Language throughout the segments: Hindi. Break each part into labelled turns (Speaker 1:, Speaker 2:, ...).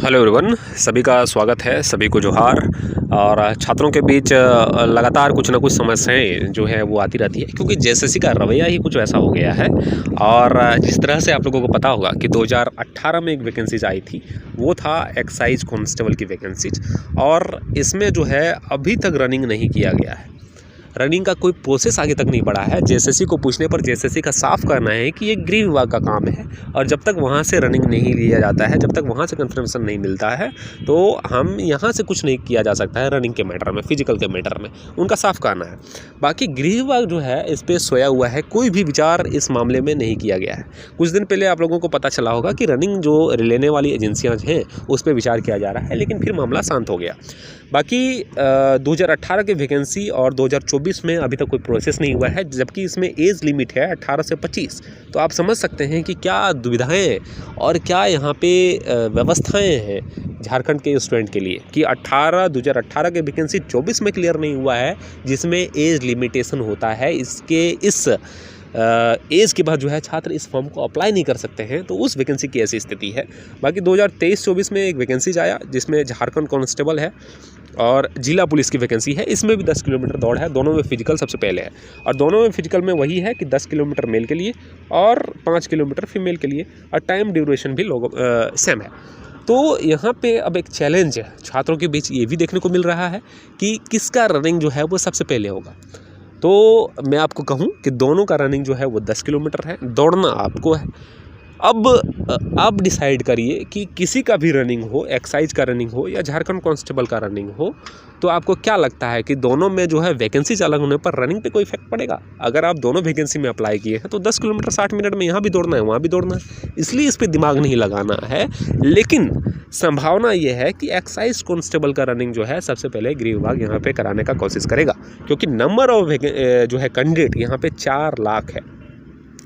Speaker 1: हेलो एवरीवन, सभी का स्वागत है, सभी को जोहार। और छात्रों के बीच लगातार कुछ ना कुछ समस्याएं जो है वो आती रहती है, क्योंकि जेएसएससी का रवैया ही कुछ ऐसा हो गया है। और जिस तरह से आप लोगों को पता होगा कि 2018 में एक वैकेंसीज आई थी, वो था एक्साइज कांस्टेबल की वैकेंसीज, और इसमें जो है अभी तक रनिंग नहीं किया गया है। रनिंग का कोई प्रोसेस आगे तक नहीं बढ़ा है। जेएसएससी को पूछने पर जेएसएससी का साफ कहना है कि ये गृह विभाग का काम है, और जब तक वहाँ से रनिंग नहीं लिया जाता है, जब तक वहाँ से कंफर्मेशन नहीं मिलता है, तो हम यहाँ से कुछ नहीं किया जा सकता है रनिंग के मैटर में, फिजिकल के मैटर में। उनका साफ कहना है। बाकी गृह विभाग जो है इस पर सोया हुआ है, कोई भी विचार इस मामले में नहीं किया गया है। कुछ दिन पहले आप लोगों को पता चला होगा कि रनिंग जो लेने वाली एजेंसियाँ हैं उस पर विचार किया जा रहा है, लेकिन फिर मामला शांत हो गया। बाकी 2018 की वैकेंसी और 2024 में अभी तक कोई प्रोसेस नहीं हुआ है, जबकि इसमें एज लिमिट है 18 से 25। तो आप समझ सकते हैं कि क्या दुविधाएं और क्या यहाँ पे व्यवस्थाएं हैं झारखंड के स्टूडेंट के लिए कि 2018 की वैकेंसी 24 में क्लियर नहीं हुआ है, जिसमें एज लिमिटेशन होता है। इस एज के बाद जो है छात्र इस फॉर्म को अप्लाई नहीं कर सकते हैं, तो उस वैकेंसी की ऐसी स्थिति है। बाकी 2023-24 में एक वैकेंसी आया जिसमें झारखंड कांस्टेबल है और जिला पुलिस की वैकेंसी है। इसमें भी 10 किलोमीटर दौड़ है, दोनों में फिजिकल सबसे पहले है, और दोनों में फिजिकल में वही है कि 10 किलोमीटर मेल के लिए और 5 किलोमीटर फीमेल के लिए, और टाइम ड्यूरेशन भी सेम है। तो यहाँ पे अब एक चैलेंज छात्रों के बीच ये भी देखने को मिल रहा है कि किसका रनिंग जो है वो सबसे पहले होगा। तो मैं आपको कहूँ कि दोनों का रनिंग जो है वो 10 किलोमीटर है, दौड़ना आपको है। अब आप डिसाइड करिए कि किसी का भी रनिंग हो, एक्साइज का रनिंग हो या झारखंड कांस्टेबल का रनिंग हो, तो आपको क्या लगता है कि दोनों में जो है वैकेंसीज अलग होने पर रनिंग पे कोई इफेक्ट पड़ेगा? अगर आप दोनों वैकेंसी में अप्लाई किए हैं तो 10 किलोमीटर 60 मिनट में यहाँ भी दौड़ना है, वहाँ भी दौड़ना है, इसलिए इस पर दिमाग नहीं लगाना है। लेकिन संभावना ये है कि एक्साइज कांस्टेबल का रनिंग जो है सबसे पहले गृह विभाग यहाँ पे कराने का कोशिश करेगा, क्योंकि नंबर ऑफ जो है कैंडिडेट यहाँ पे 4 लाख है,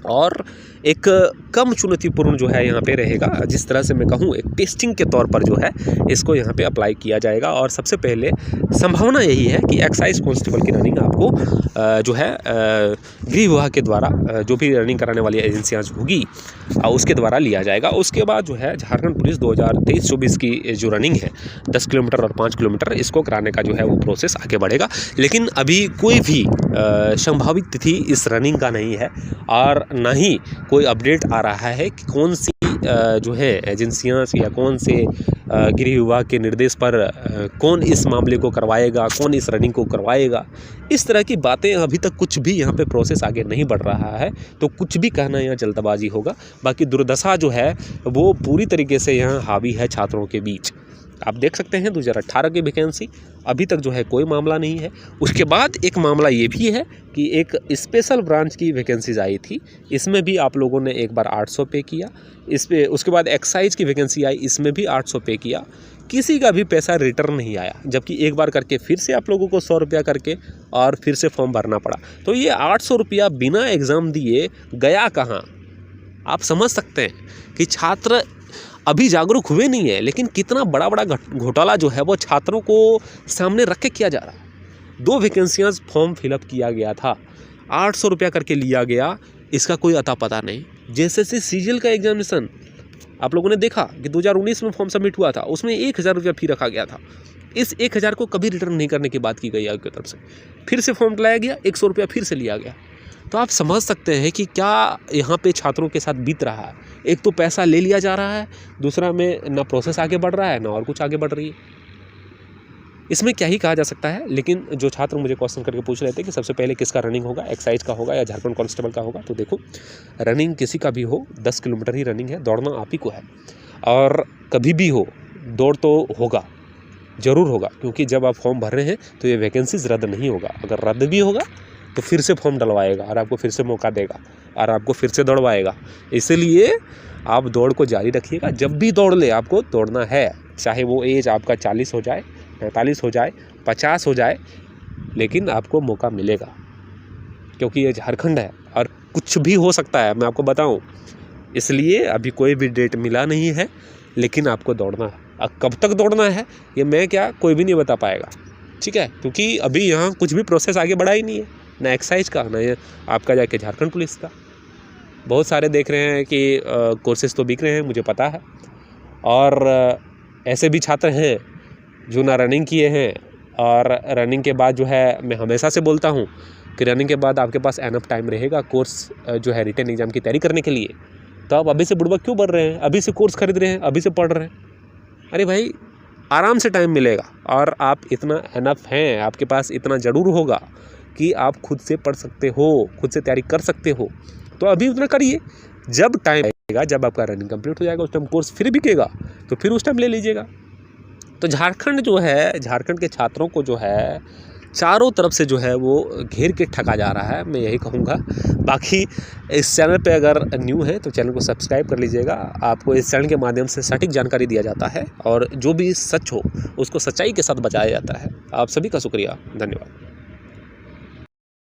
Speaker 1: और एक कम चुनौतीपूर्ण जो है यहाँ पे रहेगा। जिस तरह से मैं कहूँ एक टेस्टिंग के तौर पर जो है इसको यहाँ पे अप्लाई किया जाएगा, और सबसे पहले संभावना यही है कि एक्साइज कांस्टेबल की रनिंग आपको जो है गृह विभाग के द्वारा जो भी रनिंग कराने वाली एजेंसियाँ होगी उसके द्वारा लिया जाएगा। उसके बाद जो है झारखंड पुलिस 2023-24 की जो रनिंग है 10 किलोमीटर और 5 किलोमीटर, इसको कराने का जो है वो प्रोसेस आगे बढ़ेगा। लेकिन अभी कोई भी संभावित तिथि इस रनिंग का नहीं है, और ना ही कोई अपडेट आ रहा है कि कौन सी जो है एजेंसियां या कौन से गृह विभाग के निर्देश पर कौन इस मामले को करवाएगा, कौन इस रनिंग को करवाएगा। इस तरह की बातें अभी तक कुछ भी यहाँ पे प्रोसेस आगे नहीं बढ़ रहा है, तो कुछ भी कहना यहाँ जल्दबाजी होगा। बाकी दुर्दशा जो है वो पूरी तरीके से यहाँ हावी है छात्रों के बीच। आप देख सकते हैं 2018 की वैकेंसी, अभी तक जो है कोई मामला नहीं है। उसके बाद एक मामला ये भी है कि एक स्पेशल ब्रांच की वैकेंसीज आई थी, इसमें भी आप लोगों ने एक बार 800 पे किया। इस पे उसके बाद एक्साइज की वैकेंसी आई, इसमें भी 800 पे किया, किसी का भी पैसा रिटर्न नहीं आया। जबकि एक बार करके फिर से आप लोगों को 100 रुपया करके और फिर से फॉर्म भरना पड़ा। तो ये 800 रुपया बिना एग्ज़ाम दिए गया कहाँ? आप समझ सकते हैं कि छात्र अभी जागरूक हुए नहीं है, लेकिन कितना बड़ा बड़ा घोटाला जो है वो छात्रों को सामने रख के किया जा रहा है। 2 वैकेंसियाँ फॉर्म फिलअप किया गया था, 800 रुपया करके लिया गया, इसका कोई अता पता नहीं। जैसे सीजीएल का एग्जामिनेशन आप लोगों ने देखा कि 2019 में फॉर्म सबमिट हुआ था, उसमें 1000 रुपया फी रखा गया था। इस 1000 को कभी रिटर्न नहीं करने की बात की गई आपकी तरफ से। फिर से फॉर्म लाया गया, 100 रुपया फिर से लिया गया। तो आप समझ सकते हैं कि क्या यहाँ पे छात्रों के साथ बीत रहा है। एक तो पैसा ले लिया जा रहा है, दूसरा में ना प्रोसेस आगे बढ़ रहा है ना और कुछ आगे बढ़ रही है। इसमें क्या ही कहा जा सकता है। लेकिन जो छात्र मुझे क्वेश्चन करके पूछ रहे थे कि सबसे पहले किसका रनिंग होगा, एक्साइज का होगा या झारखंड कांस्टेबल का होगा, तो देखो रनिंग किसी का भी हो, 10 किलोमीटर ही रनिंग है, दौड़ना आप ही को है। और कभी भी हो दौड़ तो होगा, ज़रूर होगा, क्योंकि जब आप फॉर्म भर रहे हैं तो ये वैकेंसीज रद्द नहीं होगा। अगर रद्द भी होगा तो फिर से फॉर्म डलवाएगा और आपको फिर से मौका देगा और आपको फिर से दौड़वाएगा। इसलिए आप दौड़ को जारी रखिएगा। जब भी दौड़ ले आपको दौड़ना है, चाहे वो एज आपका 40 हो जाए, 45 हो जाए, 50 हो जाए, लेकिन आपको मौका मिलेगा, क्योंकि ये झारखंड है और कुछ भी हो सकता है, मैं आपको बताऊं। इसलिए अभी कोई भी डेट मिला नहीं है, लेकिन आपको दौड़ना है। अब कब तक दौड़ना है ये मैं क्या कोई भी नहीं बता पाएगा, ठीक है, क्योंकि अभी यहाँ कुछ भी प्रोसेस आगे बढ़ा ही नहीं है, ना एक्साइज का ना ये आपका जाके झारखंड पुलिस का। बहुत सारे देख रहे हैं कि कोर्सेज तो बिक रहे हैं, मुझे पता है, और ऐसे भी छात्र हैं जो ना रनिंग किए हैं, और रनिंग के बाद जो है मैं हमेशा से बोलता हूँ कि रनिंग के बाद आपके पास एनफ टाइम रहेगा कोर्स जो है रिटन एग्ज़ाम की तैयारी करने के लिए। तो आप अभी से बुड़बक क्यों बढ़ रहे हैं, अभी से कोर्स खरीद रहे हैं, अभी से पढ़ रहे हैं? अरे भाई आराम से टाइम मिलेगा, और आप इतना एनफ हैं, आपके पास इतना ज़रूर होगा कि आप खुद से पढ़ सकते हो, खुद से तैयारी कर सकते हो। तो अभी उतना करिए, जब टाइम आएगा, जब आपका रनिंग कंप्लीट हो जाएगा, उस टाइम कोर्स फिर बिकेगा तो फिर उस टाइम ले लीजिएगा। तो झारखंड जो है, झारखंड के छात्रों को जो है चारों तरफ से जो है वो घेर के ठगा जा रहा है, मैं यही कहूँगा। बाकी इस चैनल पे अगर न्यू है तो चैनल को सब्सक्राइब कर लीजिएगा। आपको इस चैनल के माध्यम से सटीक जानकारी दिया जाता है, और जो भी सच हो उसको सच्चाई के साथ बताया जाता है। आप सभी का शुक्रिया, धन्यवाद।